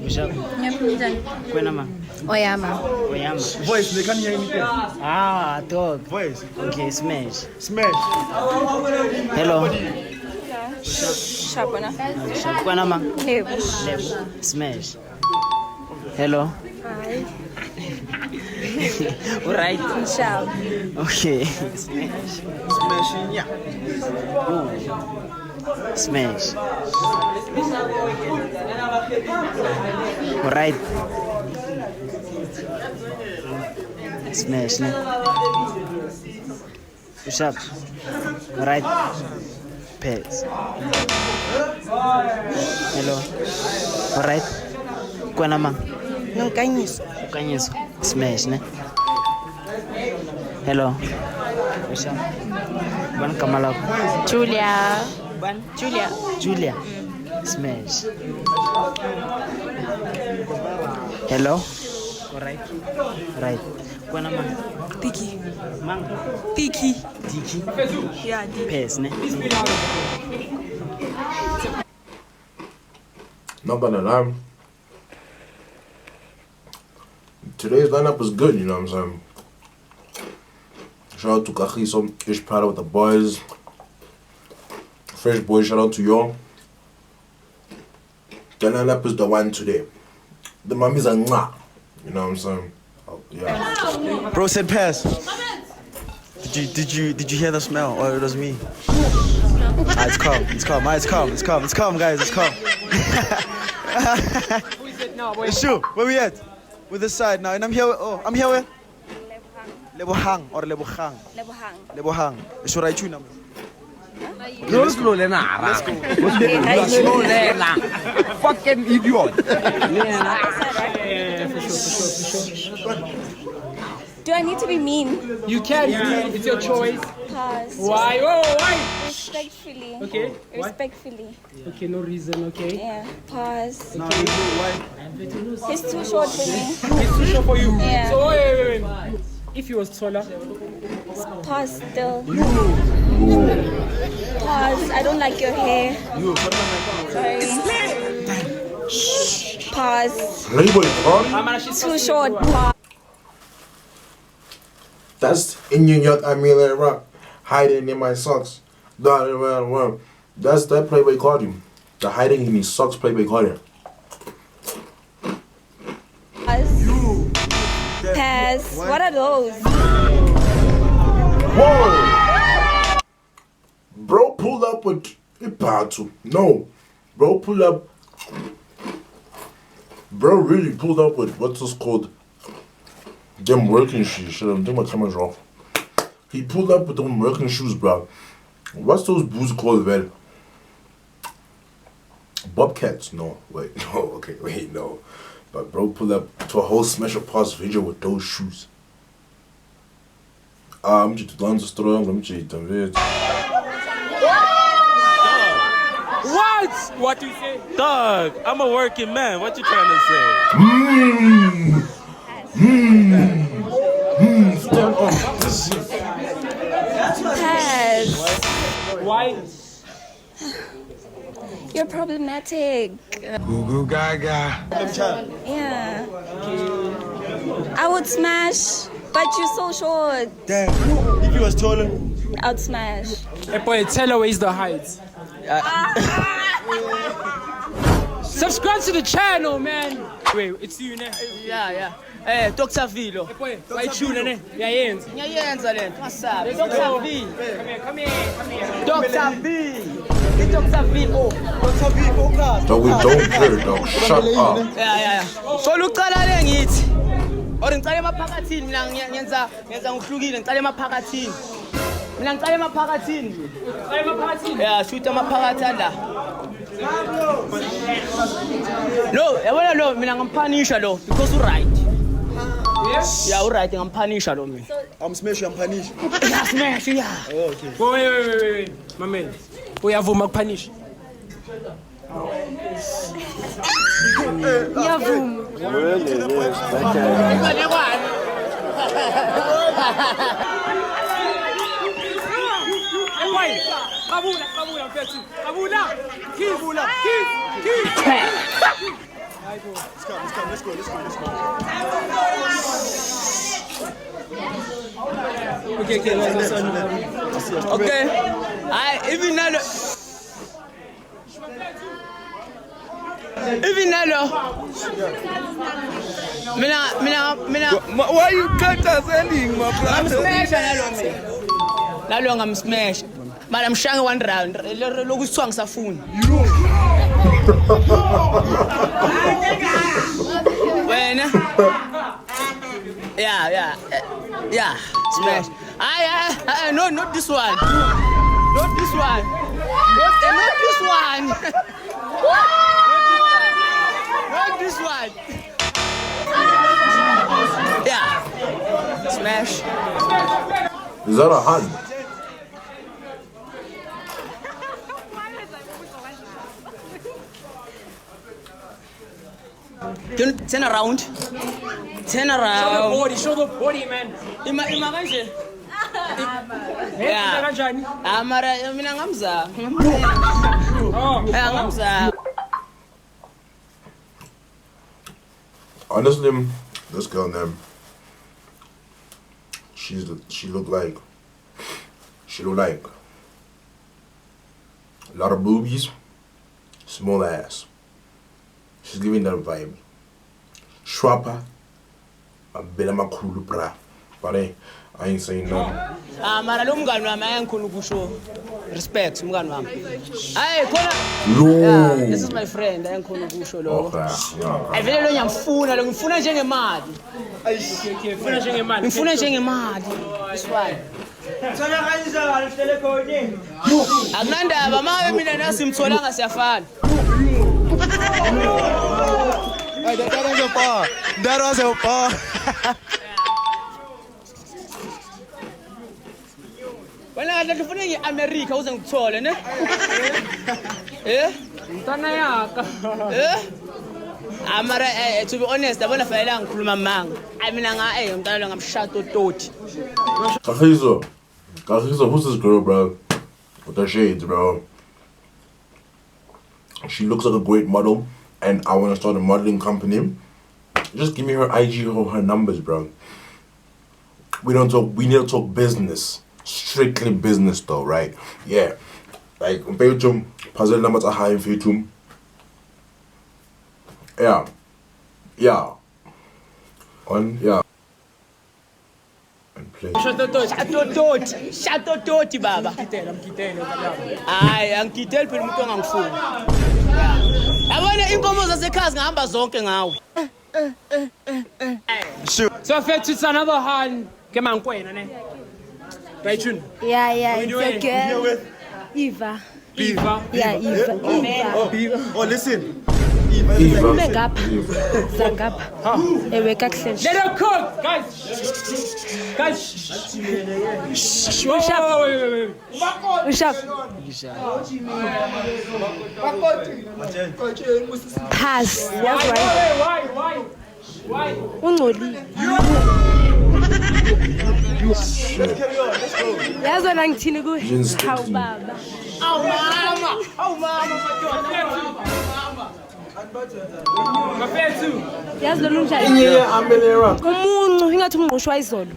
Bishop. Kwenama. Oyama. Voice, they can't hear anything. Ah, talk. Voice. Okay, smash. Smash. Hello. Shabana. Kwenama. Lebu. Smash. Hello. Hi. Alright. Shab. Okay. Smash. Smashing, yeah. Ooh. Smash. Alright. Smash, ne? Push up. Alright. Pass. Hello. Alright. Kwenama. Nonkanyiso. Kanyiso. Smash, ne? Hello. Push up. Ban Kamala. Julia. Julia. Smash. Hello. Alright. Right. Kwenama. Tiki. Mang. Tiki. Tiki. Yeah, Pass, ne? Not gonna lie. Today's lineup was good, you know what I'm saying? Shout out to Kachiso, Ish Prada with the boys. Fresh boys, shout out to y'all. The lineup is the one today. The mummies are mwah. You know what I'm saying? Oh, yeah. Bro said pass. Did you hear the smell? Or it was me? It's calm, guys, it's calm. It's true. Where we at? With this side now, and I'm here where? Lebohang or Lebohang. Lebohang. It's right you now. Let's go. Fucking idiot. Do I need to be mean? You can. It's your choice. Pause. Why? Oh, why? Respectfully. Okay. Respectfully. Okay, no reason. Okay. Yeah. Pause. No, why? It's too short for me. It's too short for you. Yeah. So wait. If he was taller. Pause still. Pause. I don't like your hair. Sorry. Pause. Label it, huh? Too short. Pause. That's in New York, Amelia Rock. Hiding in my socks. That's that Playboy Cardi. The hiding in his socks Playboy Cardi. Pass. What are those? Whoa! Bro pulled up with Ipatu. No. Bro pulled up. Bro really pulled up with what's this called? Them working shoes. Shit, I'm taking my cameras off. He pulled up with them working shoes, bro. What's those boots called, well? Bobcats? No. Wait, no. Okay, wait, no. But bro pulled up to a whole Smash Up Pass video with those shoes. I'm just done to strong. I'm just done. What? What do you say? Dog, I'm a working man. What you trying to say? Stand on. Pass. Why? You're problematic. Goo gaga. Yeah. I would smash, but you're so short. Damn. If you was taller. I'd smash. Hey boy, tell her where's the height. Subscribe to the channel, man. Wait, it's you, ne? Yeah. Dr. Vilo. Hey boy, why you, ne? Yeah, yes. Ngiyayenza lento. Wasap. Let's go. Dr. V. Come here. Dr. V. Dr. V. Oh. But we don't care, dog. Shut up. Yeah. So uqala le ngithi. Or ngicala emaphakathini mina ngiyenza ngihlukile ngicala emaphakathini. Mina ngicala emaphakathini. Yeah, shoot emaphakathi la. No, yabona lo mina ngamphanisha lo because right. Yeah, right, ngamphanisha lo mina. I'm smash, I'm punish. Yeah, smash, yeah. Oh, okay. Wait. My man. Uyavuma kupunish. Yavuma. Kabula, mfethu. Kabula. Kiss. Let's go. Okay. Even now. Why you cut us ending, my I'm brother? smash nalo ngam smash. But I'm shange one round. Lokuswa ngisafuna. Wena. Yeah. Smash. No, not this one. Not this one. Not this one. Not this one. Yeah. Smash. Is that a hand? Can you turn around? Turn around. Show the body, man. Ima kanje. Yeah. Kanjani? Mara mina ngamza. Oh. Ngamza. Honestly, this girl name, she look like a lot of boobies, small ass. She's giving that vibe. Shwapa, a belama kulu bra. But I ain't saying nothing. Mara lo mngani wami ayangikhona ukusho respect mngani wami. Hey khona. No. This is my friend ayangikhona ukusho lo. Okay. Yeah. Ayivele lo ngiyamfuna lo ngifuna njengemali. Funa njengemali. Ngifuna njengemali. This one. Akunandaba mabe mina nasimtholanga siyafana. That was a bar. Wena ngathi ufuna ngeAmerica uze ngithole ne? Mntana yaka. Mara to be honest abona fanele ngikhuluma manga. Mina umntana lo ngamshaya toti. Kahizo, who's this girl, bro? With her shades, bro. She looks like a great model, and I want to start a modeling company. Just give me her IG or her numbers, bro. We need to talk business. Strictly business though, right? Yeah. Like Belgium, puzzle numbers are high in Fatum. Yeah. And play. Shato toti baba. Hayi angikiteli phela umuntu ongangifuni. Yabona inkomo zasekhaya ngihamba zonke ngawe. So it's another hand. Come on, kwena ne. Right tune. Yeah, you it's doing? a Here girl. with Eva. Eva. Yeah, Eva. Oh, listen. Ume ngapha. Zangapha. Ewe kakuhle nje. Let her cook, guys. Ushap. Pass. That's right. Why? Ungcolile. Yazona ngithini kuwe? Hawu baba. Yazi lolu njani? Umuncu ingathi umngqushwa izolo.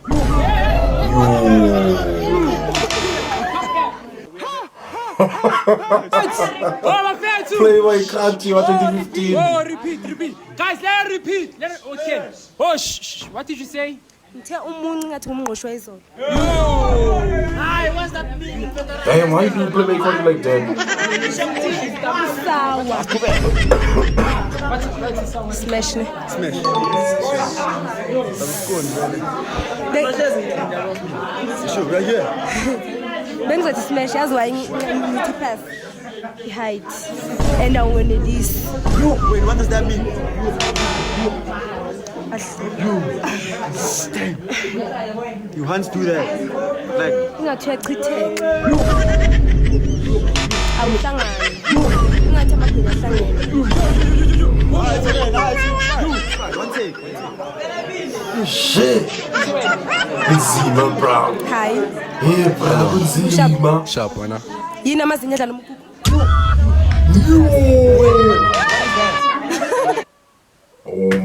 Playboy Kanti, what 2015? Oh, repeat. Guys, let her repeat. Okay. Oh, shh. What did you say? Ngithe umuncu ingathi umngqushwa izolo. Hayi what's that mean? Damn, why you do Playboy Kanti like that? Sawa. Smash ne. Sure, right here. Bengizothi smash yazi why ngithi pass. I-height. And awungenelisi. Wait, what does that mean? You hands do that. Like, Ingathi uyachitheka. Awuhlangani. Ingathi amabhili ahlangene. one take. Shit. Benzima, bro. Hayi. Hey, bro, Benzima. Sharp, why not? Yini amazinyo adlala umkhukhu?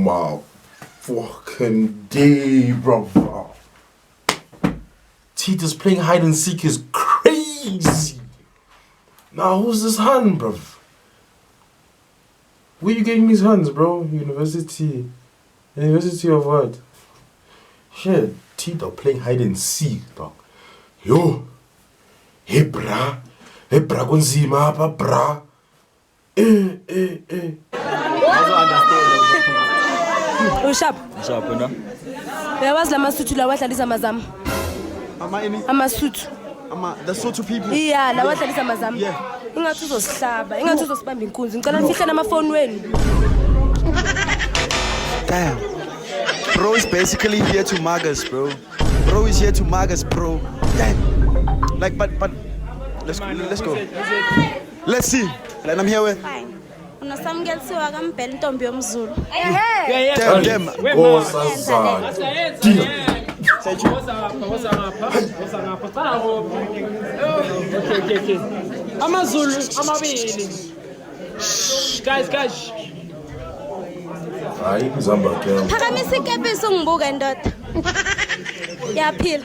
my fucking day, bro. Tita's playing hide and seek is crazy. Now who's this hun, bro? Where you getting these huns, bro? University of what? Shit, Tita playing hide and seek, dog. Yo, hey bra kunzima apa bra. Ushap. Uyawazi lamasuthu lawa adlalisa amazama. Amasuthu. The sort of people. Yeah, lawa adlalisa amazama. Yeah. Ingathi uzosihlaba, ingathi uzosibamba inkunzi. Ngicela nifihle namafoni wenu. Damn. Bro is basically here to mug us, bro. Bro is here to mug us, bro. Damn. Like, but let's go. Let's see. And I'm here with. Fine. Unosamukeliwa kaMbhele intombi yomZulu. Damn. Go Sansa. Okay. Amazulu, amabili. Guys. Hayi Zamba ke. Phakamisa ikepisi ungibuke ndoda. Yaphila.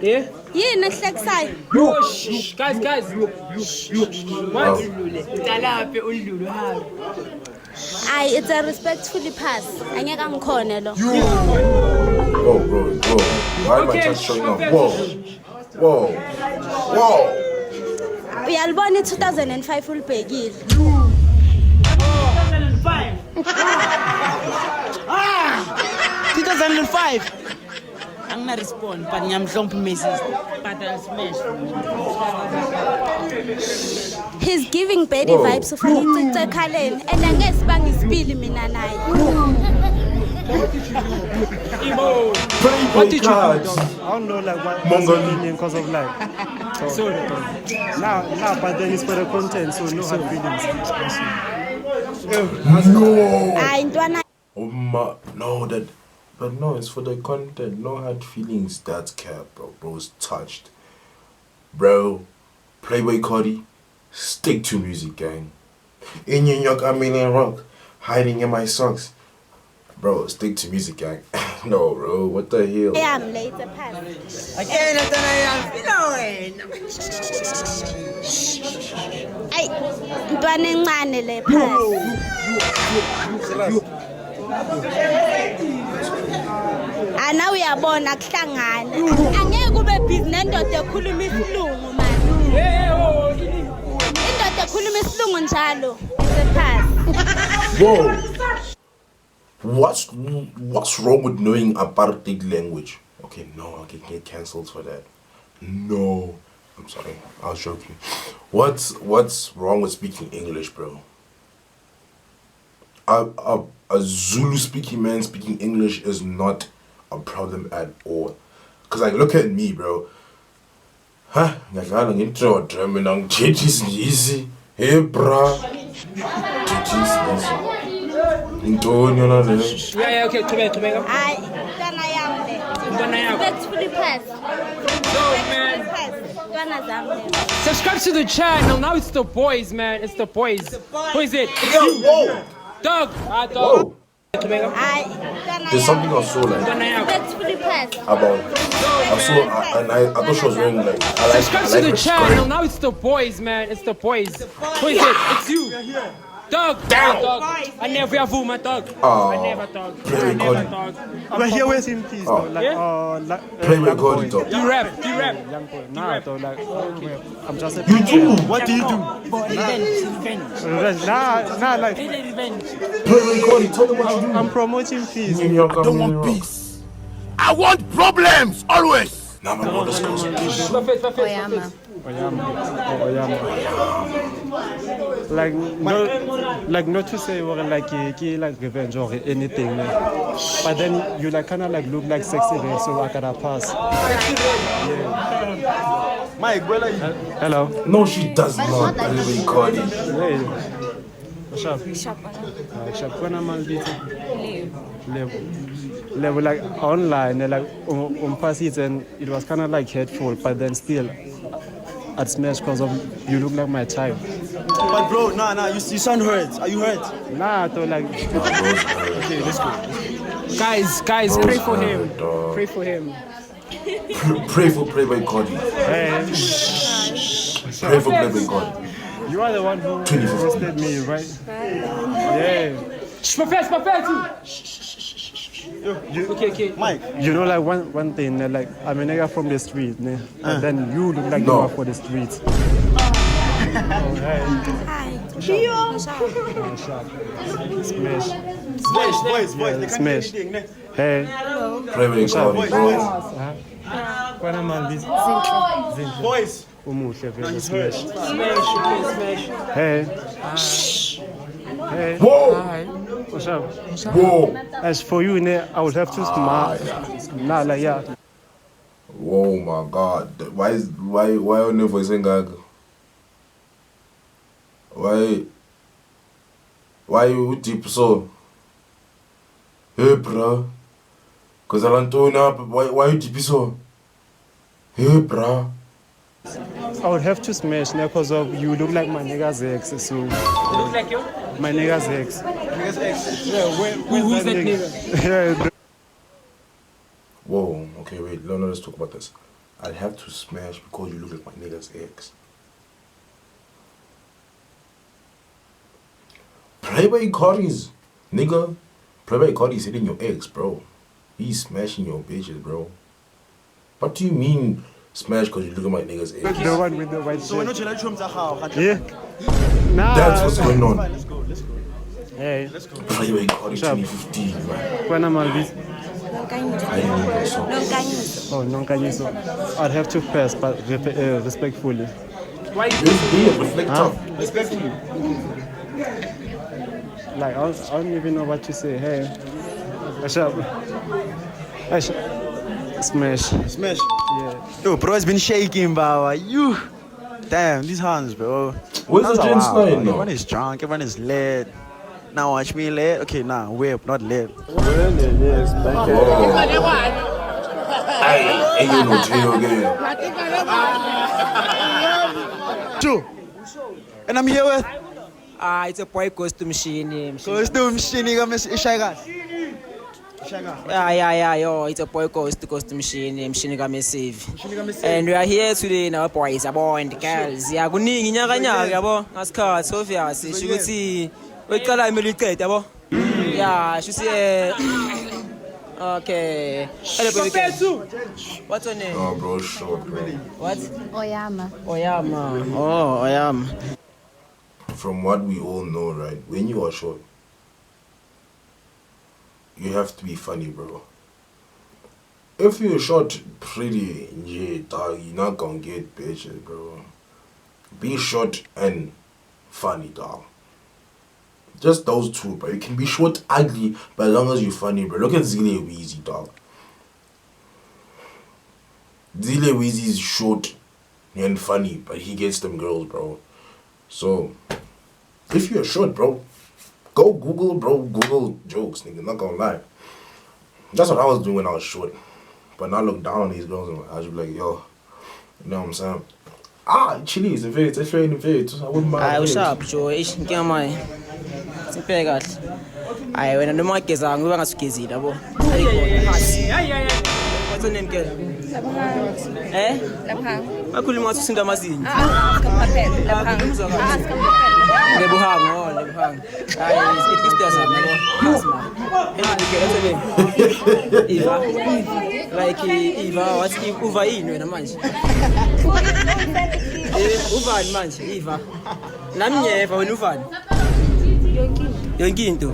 Yeah? Yini ehlekisayo? Guys. Wow. Ayi, it's a respectfully pass. Angeke angikhone lo. Whoa, bro. Why am I just showing up? Whoa. Uyalibona i-2005 ulibhekile. 2005. I'm not respond, but I'm jump messages. But I'll smash. He's giving baby vibes ufuna icice ekhaleni and angeke sibanga isipili mina naye. What did you do? I don't know like what's the meaning because of like. So now, but then it's for the content, so no hard feelings. No. Hayi ntwana. But no, it's for the content. No hard feelings. That's cap, bro. Bro's touched. Bro, Playboy Cardi, stick to music, gang. In New York, I'm in rock, hiding in my socks. Bro, stick to music, gang. No, bro, what the hell? I am late pass. Again, Ay, ntwana encane le pass. Ana uyabona kuhlangana. Angeke kube busy nendoda ekhuluma isilungu man. Indoda ekhuluma isilungu njalo. Pass. Whoa. What's wrong with knowing apartheid language? Okay, no, I can get cancelled for that. No, I'm sorry, I was joking. What's wrong with speaking English, bro? A Zulu speaking man speaking English is not a problem at all. Cause like look at me, bro. Huh? Ngiyadlala ngintro drum and ngithethe easy. Hey, bro. Yeah, okay, Tobeka. Ay, ntwana yami le. Respectfully pass. Ntwana zami le. Subscribe to the channel. Now it's the boys, man. It's the boys. Who is it? It's you. Whoa. Dog. Whoa. Ay, ntwana There's something I saw like respectfully pass. about. I thought she was wearing like. Subscribe to the channel. Now it's the boys, man. It's the boys. Who is it? It's you. Dog. Dog. I never have my dog. I never dog. Play record. But here with him, please. Though, like, Play record it up. You rap. Young boy. Nah, though, like, I'm just a. You do. What do you do? Revenge. Nah, like. Play record it. Tell them what you do. I'm promoting peace. I don't want peace. I want problems always. Nah, my brother's close. Oyama. Like not to say or like revenge or anything, but then you like kind of like look like sexy there, so I gotta pass. Yeah. Mike, where are you? Hello. No, she does not. Play record it. Hey. What's up? Shop. When I'm on level like online, like pass it, and it was kind of like hateful, but then still. At smash because of you look like my type. But bro, nah, you sound hurt. Are you hurt? Nah, though, like. Okay, let's go. Guys, pray for him. Pray for him. Pray for Playboy Cardi. Hey, Pray for Playboy Cardi. you are the one who roasted me, right? Yeah. Shh, my face. Okay. Mike. You know, like one thing, like I'm a nigga from the street, ne? And then you look like you are for the streets. Smash. Boys. Yeah, They can't smash. do anything, ne? Hey. Playboy Cardi, bro. Kwana mali. Boys. Umuhle vele He's smash. hurt. Hey. Hey. Whoa! What's up? Whoa! As for you, ne, I would have to smile. Nah, like yeah. Whoa, my God. Why on the voice and gag? Why you deep so? Hey, bro. Cause I don't know why you deep so? Hey, bro. I would have to smash because of you look like my nigga's ex. So You look like you? my nigga's ex. Yeah, Who's that nigga? Yeah, Whoa, okay, wait, no, let's talk about this. I'd have to smash because you look like my nigga's ex. Playboy Cardi's, nigga. Playboy Cardi's hitting your ex, bro. He's smashing your bitches, bro. What do you mean, smash because you look at my nigga's ex? the one with the white So we're shirt. not chilling to how. Yeah. Nah. That's what's going on. Let's go. Hey. Playboy Cardi 2015, man. Kwana mali. I didn't know so. Oh, nonkanyiso. I'd have to pass, but respectfully. Why you Be a reflector. Respectfully. Like I don't even know what to say. Hey. Smash. Smash. Yeah. Yo, bro, it's been shaking, bro. You. Damn, these hands, bro. Where's the Hands are gents wild, now, bro. you know? Everyone is drunk. Everyone is lit. Now watch me lit. Okay, nah, whip, not lit. I ain't getting no tail again. Joe. And I'm here with It's a boy costume machine. Costume Shiniga Miss Ishaga. Yeah, yo, it's a boy costume machine massive. And we are here today now, boys, and girls. Yeah, good evening, yabo. Askar, Sophia, she could see. We call her military, yabo. Yeah, she say. Okay. Hello, what's your name? Oh, bro, short, bro. What? Oyama. Oyama. Oh, Oyama. From what we all know, right? When you are short, you have to be funny, bro. If you're short, pretty, yeah, dog, you're not gonna get bitches, bro. Be short and funny, dog. Just those two, bro. You can be short, ugly, but as long as you're funny, bro. Look at Zile Weezy, dog. Zile Weezy is short and funny, but he gets them girls, bro. So, if you're short, bro, go Google, bro. Google jokes, nigga. Not gonna lie. That's what I was doing when I was short. But now I look down on these girls and I was like, yo, you know what I'm saying? Chili is a very, it's very innovative. I wouldn't mind. What's up, Joe? Ich ngiya manje. Siphe kahle. Hayi wena noma ugeza ngiba ngasugezile yabo. What's your name, girl? Bakhuluma ngathi usinda amazinyo. Lebuhanga. Hayi, it is there yabo. Eva. Like Eva, what's Eva yini wena manje? Uvani manje, Eva? Nami ngiyeva wena uvani? Yonke into.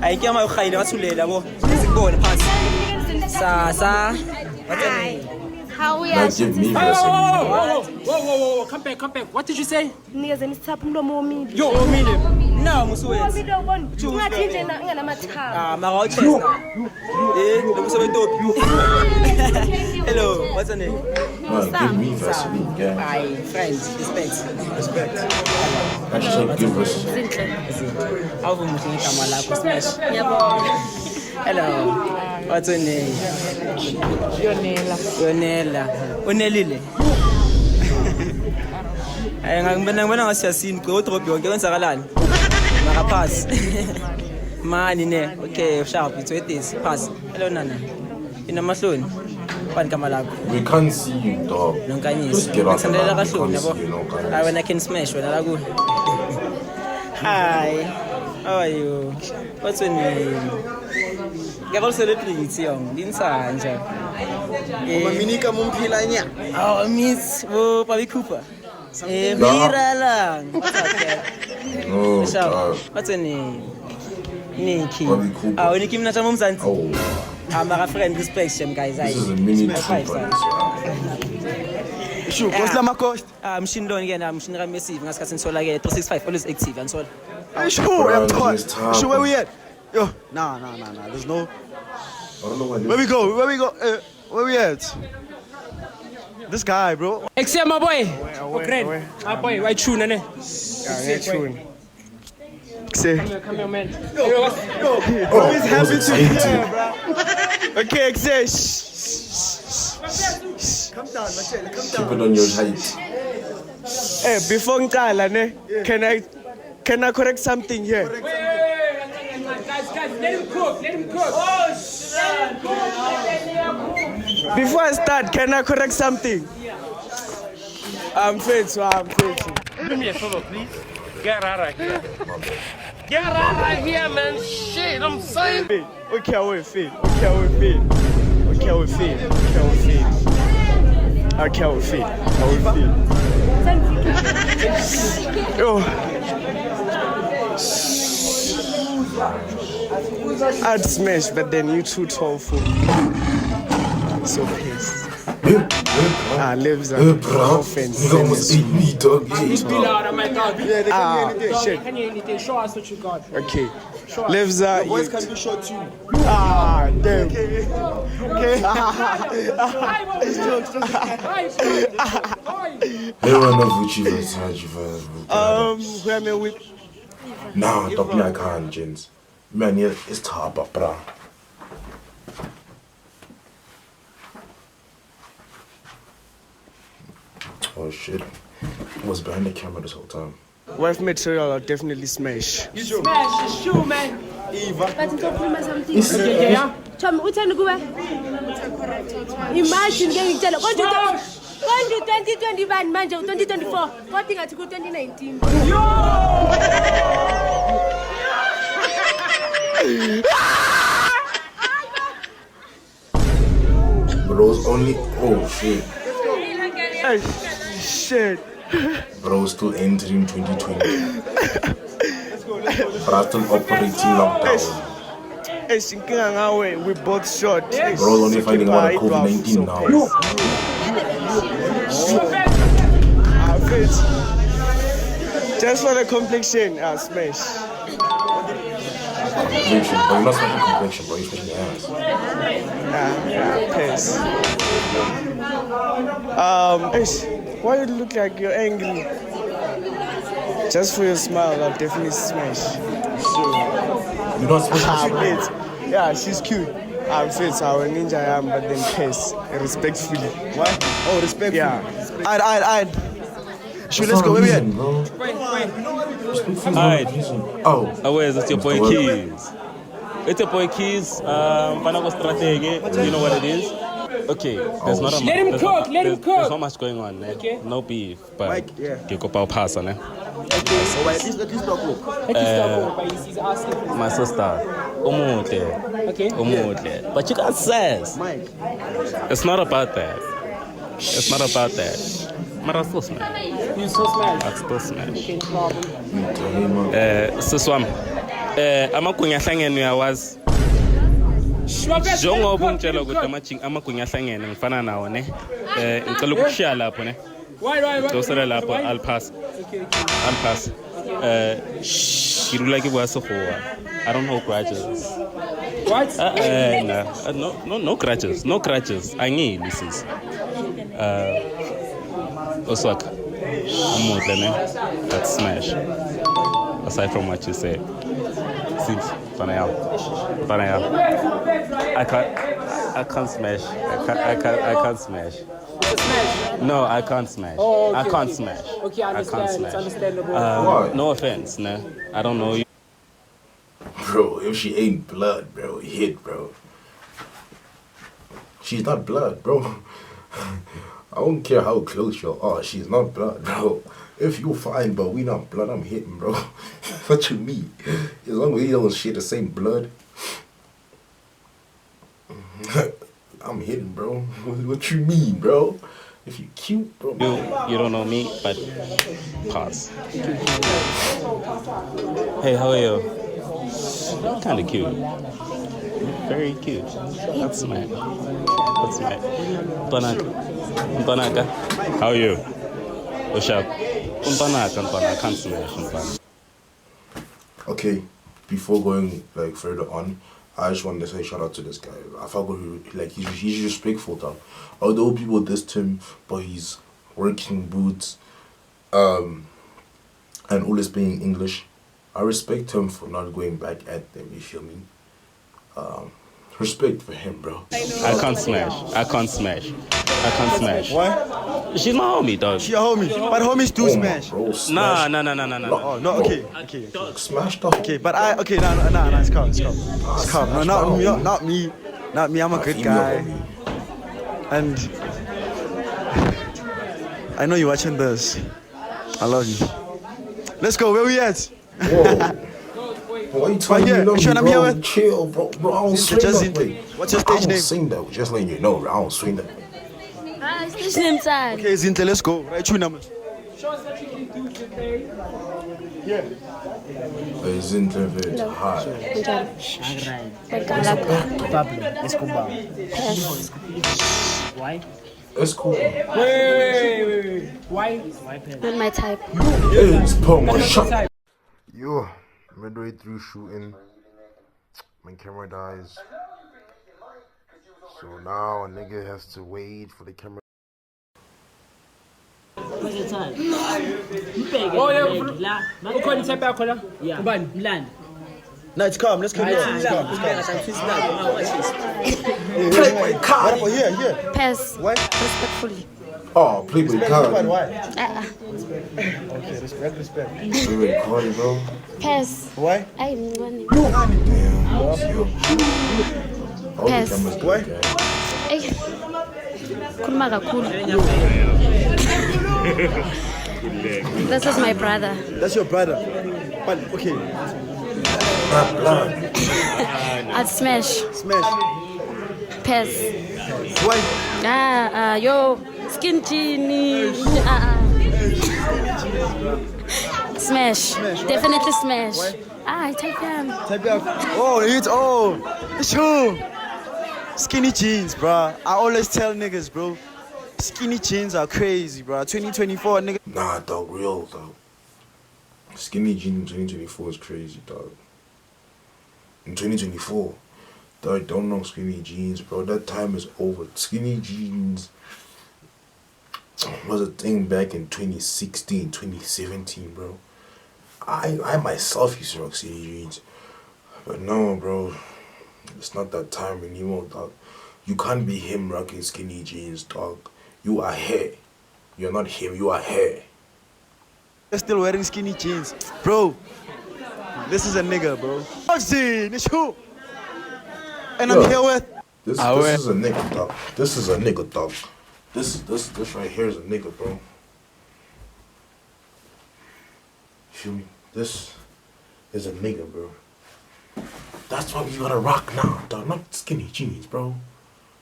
Ayikiyama ukhayile wathulela yabo. Sizikubona phansi. Sasa. How we Like, give me Vaseline. Whoa. Come back. What did you say? Nikezeni sithapha umlomo womile. Yo, Omile. No, muswethu. Womile ubona. Ungathi nje inganamathaba. Maka chest. Lo musebentopi. Hello, what's your name? Man, give me Vaseline, yeah. Hi, friends, respect. I should say give us. Awumuhle igama lakho smash. Yabo. Hello. What's your name? Yonela. Unelile. ngibona ngasiyasini go-drop yonke kwenzakalani makaphasi mani ne okay sharp it's with this pass hello nana inamahloni bani kama lakho We can't see you, dog. nonkanyisi Just get off the ngithandela line. We kahloni can't yabo see you, no, guys. I when I can smash wena la ku hi how are you what's your name ngiyabona celebrity yong linsanja Maminika mumphila nya. oh miss wo Bobby Cooper mira lang Oh, Sharp. God. What's your name? Nikki. Bobby Cooper. Nikki mnacha mumzansi. Oh, I'm a friend respect him guys. this is a mini Five trip. Sure, cost la makost. Machine loan again, machine ram massive ngasikhathi ngisola ke 365 always active and so. Sure, I'm Bro, tired. this is tough. Sure, where we at? Yo, nah. There's no. I don't know why Where we go? Where we at? This guy, bro. Except my boy. Okay. My boy, why tune ne? Say. Come here, man. Always happy to be here, bro. Okay, say. Come down, Michelle. Come Keep it on your height. Hey, before Nkala, ne? Can I correct something here? Wait, guys, let him cook. Before I start, can I correct something? I'm faithful. Do me a favor, please. Get out of here. Get out of here, man. Shit, I'm saying. Okay, I will fail. Yo. I'd smash, but then you too tall for me. So pissed. Lives Bro, no offense. you almost ate me, dog. Be louder, my dog. Shit. Can you anything? Show us what you got. Okay. Lives Boys can be short too. damn. Everyone knows which you guys had. Who am I with? Nah, top me I can't, gents. Man, yeah, it's top, bro. Oh shit. I was behind the camera this whole time. Wife material, I'll definitely smash. You smash his shoe, man. But ngizokhuluma something. Yeah. Tom, uthanda kuwe? Imagine ke ngitshela konje 2020 bani manje u2024 kodwa ngathi ku2019. Bro's only. Oh shit. Hey, shit. Bro's still entering 2020. Bro's still operating lockdown. Hey, Shinkinga ngawe, we both short. Bro's only finding out of COVID-19 now. Just for the complexion, I'll smash. Complexion, but you're not smashing complexion, bro. You're smashing your ass. Piss. Why you look like you're angry? Just for your smile, I'll definitely smash. You're not smashing. Wait. Yeah, she's cute. I'm fit, our ninja I am, but then piss. Respectfully. What? Oh, respectfully. Yeah. I'd. Should let's go. Where we at? Alright. Oh. Where's it's your boy Keys? It's your boy Keys. Panako Stratege. You know what it is? Okay. There's not a Let him cook. There's not much going on, eh? Okay. No beef, but Mike, yeah. you go power pass on, eh? At least not look. But he's asking. My sister, Umutle. Okay. Umutle. But you got sass. Mike. It's not about that. It's not about that. But I still smash. You so smash. I still smash. Okay, no problem. Siswam. Amagunya ahlangene uyawazi. Njengoba ungitshela ukuthi amagunya ahlangene ngifana nawo ne. Ngicela ukushiya lapho ne. Why? Dosela lapho I'll pass. Kirula ke bua sekgowa. I don't know grudges. What? No grudges. No grudges. Angili sis. Oswak. Umuhle ne. That's smash. Aside from what you said. Since Panayam. I can't smash. I can't smash. It's a smash. No, I can't smash. Oh, okay, I can't okay. smash. Okay, I understand. can't It's smash. understandable. Why? No offense, no. I don't know you. Bro, if she ain't blood, bro, hit, bro. She's not blood, bro. I don't care how close you are. She's not blood, bro. If you fine, but we not blood, I'm hitting, bro. What you mean? As long as you don't share the same blood, I'm hitting, bro. What you mean, bro? If you cute, bro. You don't know me, but pause. Hey, how are you? Kind of cute. Very cute. That's mad. That's mad. Mpanaka. How are you? What's up? Mpanaka, can't smash. Mpanaka. Okay, before going like further on, I just wanted to say shout out to this guy. I felt like he's respectful though. Although people dissed him, but he's working boots, and always being English. I respect him for not going back at them. You feel me? Respect for him, bro. I can't smash. I can't smash. I can't smash. Why? She's my homie, dog. She a homie. But homies do smash. Bro, Nah. Oh, no, okay. Smash the Okay, but no, it's calm. It's calm. No, not me. Not me. I'm a good guy. And I know you're watching this. I love you. Let's go. Where we at? Whoa. Why are you telling me here, no, which one I'm bro? here with? Chill, bro. Bro, I don't swing just that way. what's your I stage don't name? sing that way. Just letting you know, bro. I don't swing that way. Stage name time. Okay, Zintle, let's go. Write your numbers. Show us what you can do today. It's internet high. It's cool. Wait. Why? Not my type. It's Paul, my shot. Type. Yo, midway through shooting, my camera dies. So now a nigga has to wait for the camera. Oh, yeah. Ukhona type yakho la? Ubani? No, it's calm. Let's go. It's calm. Here. Pass. Why? Respectfully. Oh, play with card. Why? Okay, respect. Play with card, bro. Pass. Why? I didn't want it. Damn. All the Pass. cameras Why? good, Hey. Khuluma kakhulu. This is my brother. That's your brother. But okay, I'll smash. Pass. Why? Yo, skin genie. Smash. Definitely smash. I type him. Type out. It's who? Skinny jeans, bro. I always tell niggas, bro. Skinny jeans are crazy, bro. 2024, nigga. Nah, dog, real, dog. Skinny jeans in 2024 is crazy, dog. In 2024, dog, don't know skinny jeans, bro. That time is over. Skinny jeans was a thing back in 2016, 2017, bro. I myself used to rock skinny jeans. But no, bro. It's not that time anymore, dog. You can't be him rocking skinny jeans, dog. You are hair. You're not him, you are hair. They're still wearing skinny jeans. Bro, this is a nigga, bro. It's who? And I'm here with... This is a nigga, dog. This is a nigga, dog. This right here is a nigga, bro. Feel me? This is a nigga, bro. That's what you gotta rock now, dog. Not skinny jeans, bro.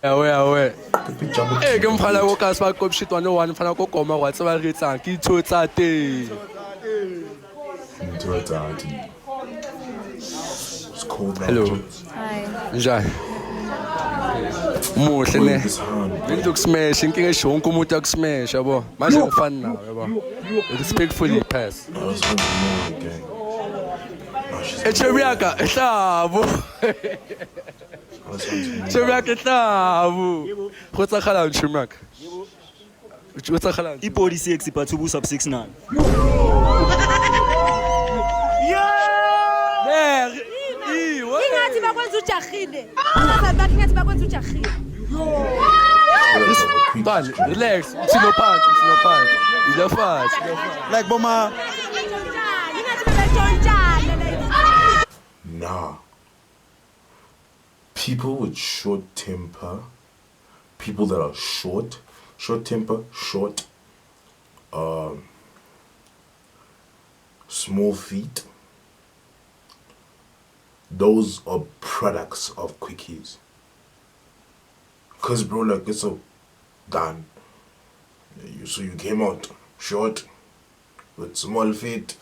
Awe. The picture looks Ke good. mfana go ka spa kop shit 101 mfana go koma wa tsaba re tsang ke tshotsa te. It's cold now. Hello. Hi. Njani? Muhle ne. Into kusmash inkinga shonke umuntu akusmash yabo. Manje ngifana nawe yabo. Respectfully pass. I was hungry more again. No, she's Echebiaka ehlabo. Echebiaka ehlabo. Khotsa khala nchimaka. Khotsa khala. Ibody sexy but ubu sub 6'9". Ingathi bakwenza ujahile. Ngathi bakwenza ujahile. product of a quick Man, drink. relax. It's no punch. It's no fast. Like Boma. Nah. People with short temper, people that are short temper, small feet, those are products of quickies. Cause bro, like it's so done. So you came out short with small feet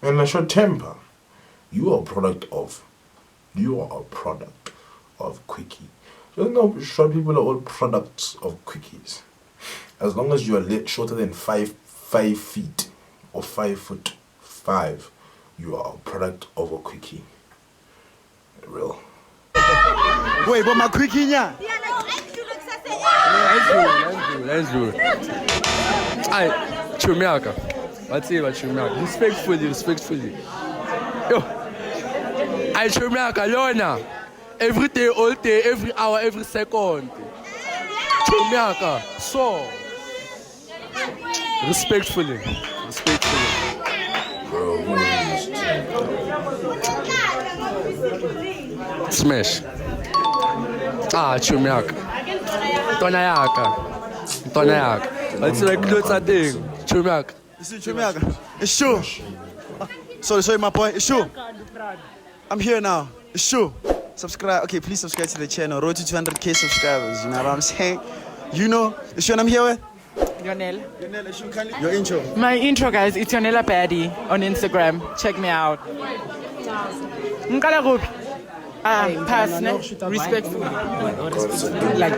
and a short temper. You are a product of quickie. So no, short people are all products of quickies. As long as you are shorter than 5 feet or 5'5", you are a product of a quickie. Real. Wait, but my quickie, yeah. Let's do it. Aye, Chumiaka. What's it about Chumiaka? Respectfully. Yo. Aye, Chumiaka, Lona. Every day, all day, every hour, every second. Chumiaka. So. Respectfully. Bro, who is this? Smash. Chumiaka. Tona yaka. Let's like clothes a thing. Chumiaka. It's Chumiaka. It's true. Sorry, my boy. It's true. I'm here now. It's true. Subscribe. Okay, please subscribe to the channel. Road to 200k subscribers. You know what I'm saying? You know. It's true. I'm here with Yonel. Your intro. My intro, guys, it's Yonela Paddy on Instagram. Check me out. Pass, ne? Respectful. Like,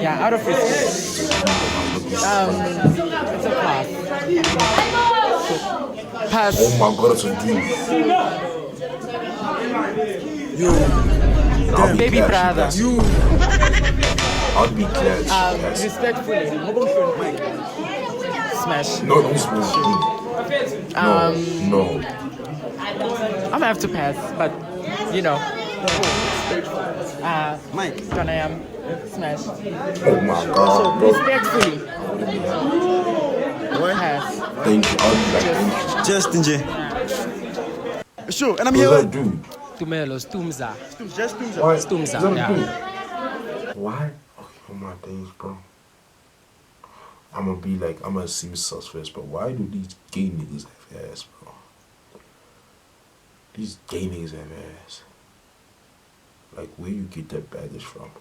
yeah, out of respect. It's a pass. Pass. Oh my god, it's a dude. Baby brother. I'll be glad. Respectfully. Smash. No, don't smash. No. I'm gonna have to pass, but you know. Mike. Gonna smash. Oh my god, bro. Respectfully. Pass. Thank you. I'll be like, thank you. Justin J. It's true. And I'm Who's here that with dude? Tumelo, Stumza. Just Why? Stumza, Is that a yeah. dude? Why? Okay, oh my days, bro. I'm gonna seem sus first, but why do these gay niggas have ass, bro? These gay niggas have ass. Like, where you get that baggage from?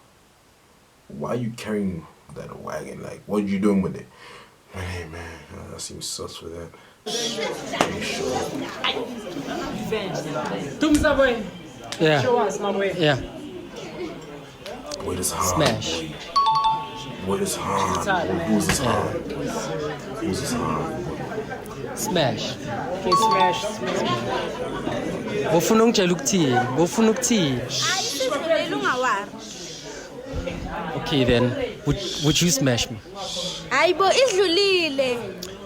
Why you carrying that wagon? Like, what you doing with it? Hey, man, I seem sus for that. Tumza boy. Yeah. Show us, my boy. Yeah. What is hard? Smash. What is hard? Who's this hard? Who's this hard? Smash. Okay, smash. Bofuna ungitshela ukuthini? Okay then. Would you smash me? Hayibo idlulile.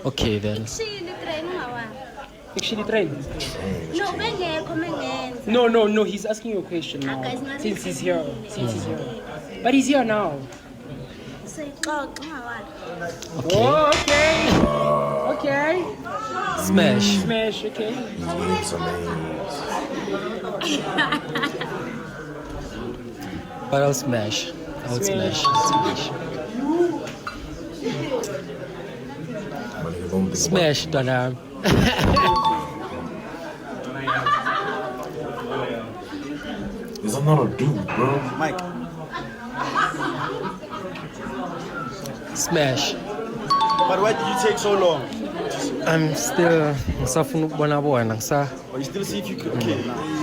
Okay then. Shini train ungawari. Actually, train. No, bengekho mengenza. No, he's asking you a question now. Since he's here. But he's here now. Sixoxa ungawari. Oh, okay. Smash. Okay. He's But I'll smash. Smash. Smash, Donna. Is that not a dude, bro? Mike. Smash. But why did you take so long? I'm still ngisafuna ukubona bona ngisa. Or you still see if you could. Okay.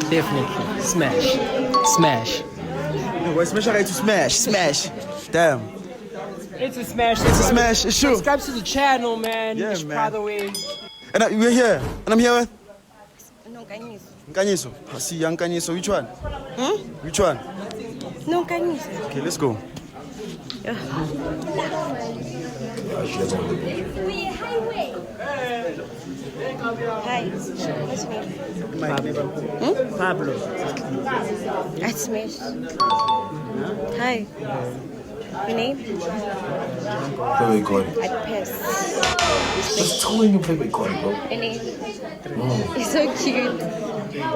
Definitely. Smash. No, why smash to smash? Damn. It's a smash. It's true. Subscribe to the channel, man. Yeah, Mish man. Prathaway. And we're here. And I'm here with Nonkanyiso. Nkanyiso. I see young Nkanyiso. Which one? Which one? Nonkanyiso. Okay, let's go. She doesn't want to live here. Hi. What's your name? Pablo. That's Smash. Hi. Your name? Play Cardi. At Pest. Just telling you play Cardi, bro. Your name? It's so cute.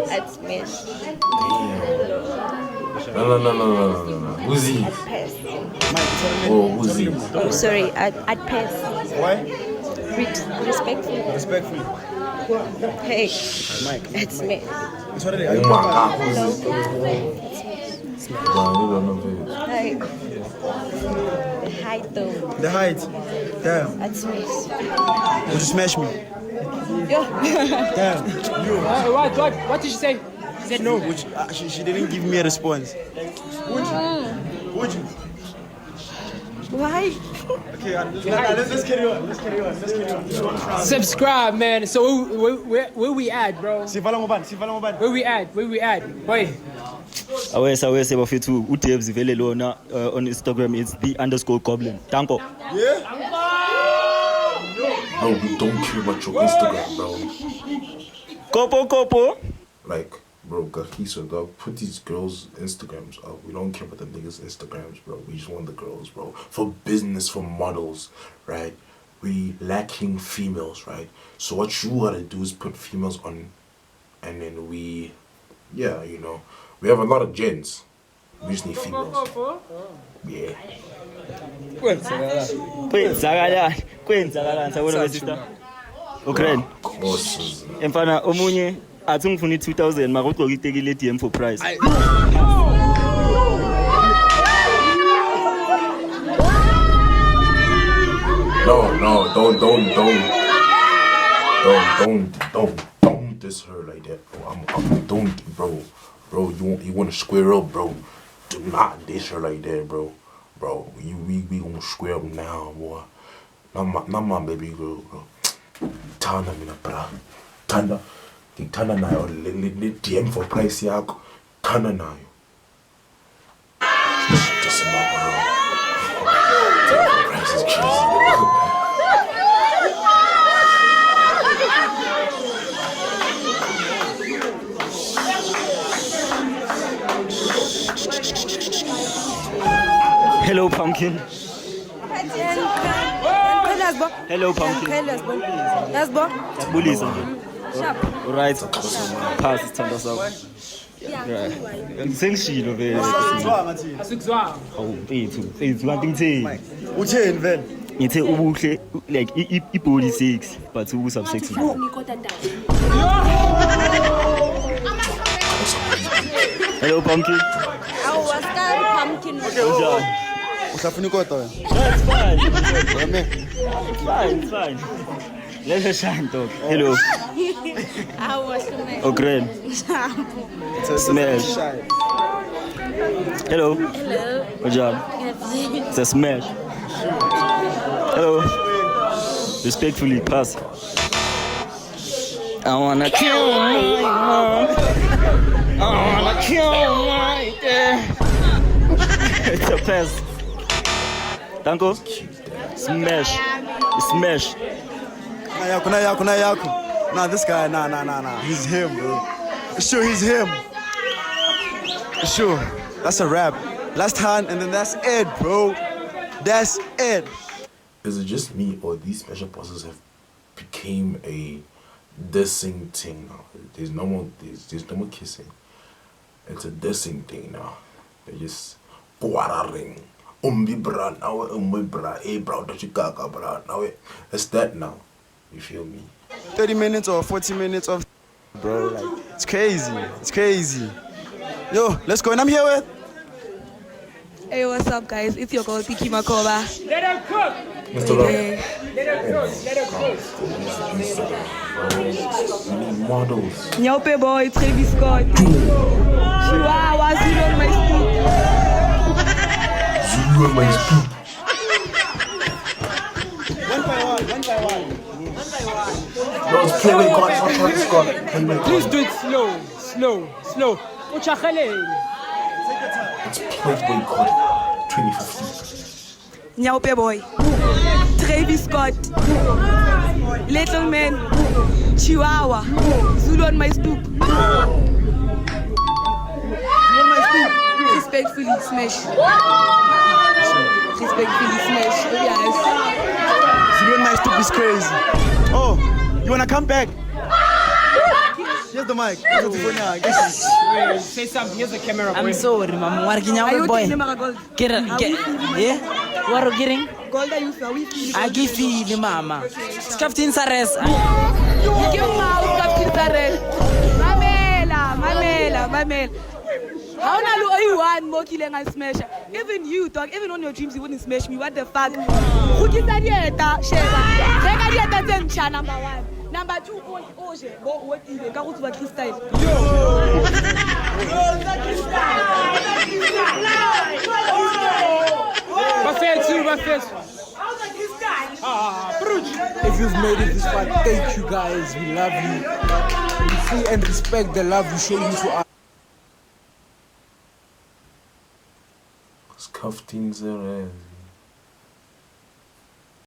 At Smash. No. Who's he? At Pest. Oh, who's he? Oh, sorry. At Pest. Why? Respectfully. Respectfully. Hey. Mike. It's me. It's what it Oh is. my God, who's he? Bro, you don't know this. Hi. The height though. The height. Damn. At Smith. Would you smash me? Yeah. Damn. What did she say? She said no. Which, she didn't give me a response. Would you? Would you? Why? Okay, let's carry on. Let's carry on. Subscribe, man. So where we at, bro? Sivala Moban. Where we at? Boy. Awese bafethu uDebs vele lona on Instagram it's _goblin. Tanko. Yeah. Bro, we don't care about your Instagram, bro. Kopo. Like, bro, Gahiso, dog, put these girls' Instagrams up. We don't care about the niggas' Instagrams, bro. We just want the girls, bro. For business, for models, right? We lacking females, right? So what you gotta do is put females on, and then we have a lot of gents. We just need females. Yeah. Kwenzakalani sabona sister. Okay. Bosses. Emfana omunye athi ngifuna 2000 makugcoka itekile DM for price. No, don't diss her like that, bro. Bro, you want to square up, bro. Do not diss her like that, bro. Bro, we gonna square up now, boy. Not my baby girl, bro. Tana mina, bro. Tana nayo, DM for price yako. Tana nayo. Just not, bro. DM for price is crazy, bro. Hello pumpkin. Hello pumpkin. Bulisa. Alright. Pass sithanda sakho. Yeah. Sengishilo vele. Asukuzwa. Awu mfethu kanti ngitheni? Utheni vele? Ngithe ubuhle like ibody 6 but ubusab 6. Hello pumpkin. Awu wasikari pumpkin. Unjani? Uhlafuna ikota wena? It's fine. Let's shine talk. Hello. Awu wasume. Ogren. Smash. Hello. Unjani? It's a smash. Hello. Respectfully, pass. I wanna kill my mom. I wanna kill my dad. It's a pass. Danko. Smash. Smash. Nayaku. Nah, this guy, nah. He's him, bro. Sure, he's him. Sure. That's a wrap. Last hand, and then that's it, bro. That's it. Is it just me, or these special bosses have became a dissing thing now? There's no more kissing. It's a dissing thing now. They just quarreling. Bra now, bra, hey bro, don't you gaga bra now? It's that now. You feel me? 30 minutes or 40 minutes of bro, like it's crazy. Yo, let's go. And I'm here with Hey, what's up, guys? It's your girl, Tiki Makoba. Let her cook. Mr. Love. Let her cook. We need models. Nyope boy, Travis Scott. Chihuahua, Zulu on my spoon. Zulu on my spoon. one by one. No, it's Playboy God, not Travis Scott. Please do it slow. Uchakele. It's Playboy God 2015. Nyope boy. Travis Davy Scott, Little Man, Chihuahua, Zulu on my stoop. Respectfully smash. Respectfully smash. Yes. Zulu on my stoop is crazy. Oh, you wanna come back? Here's the mic. Say something. Here's the camera. I'm sorry, mama. Working out, boy. Yeah? What are you getting? I give you, mama. Captain Sares. You give mouth, Captain Sares. Mamela. How are you one more killing and smash? Even you, dog, even on your dreams, you wouldn't smash me. What the fuck? Who is that? Number 1. Number 2, what is it? Go to what style? If you've made it this far, thank you guys. We love you. We see and respect the love you show you to us. Scuffed in the